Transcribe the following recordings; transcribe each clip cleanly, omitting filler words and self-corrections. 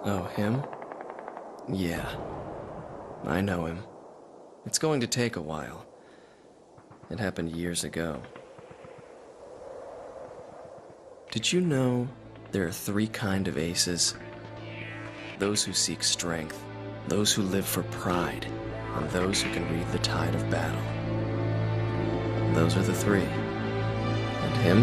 Oh, him? Yeah, I know him. It's going to take a while. It happened years ago. Did you know there are three kinds of aces? Those who seek strength, those who live for pride, and those who can read the tide of battle. Those are the three. And him?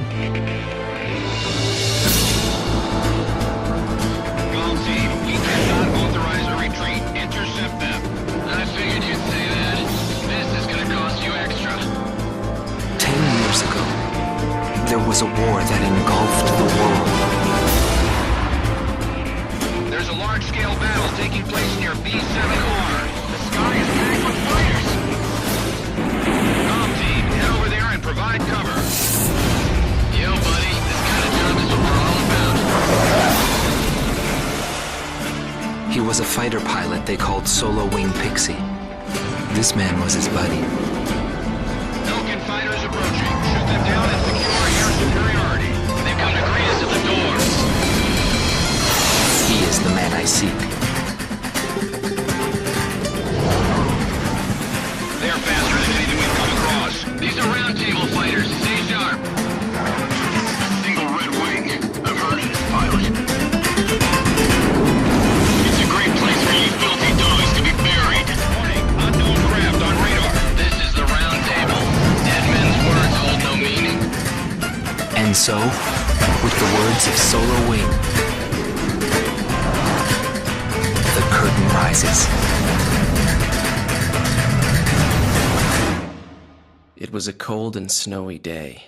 Golf team, we cannot authorize a retreat. Intercept them. I figured you'd say that. This is gonna cost you extra. 10 years ago, there was a war that engulfed the world. There's a large-scale battle taking place near B7R. The sky is packed with fighters. Golf team, head over there and provide cover. Yo, buddy, this kind of job is what we're all about. He was a fighter pilot they called Solo Wing Pixie. This man was his buddy. Falcon fighters approaching. Shoot them down and secure air superiority. They've come to greet us at the door. He is the man I seek. They're faster than anything we've come across. These are round table fighters. Stay sharp. Single red wing. I've heard of this pilot. It's a great place for you filthy dogs to be buried. Warning, unknown craft on radar. This is the round table. Dead men's words hold no meaning. And so, with the words of Solo Wing, the curtain rises. It was a cold and snowy day.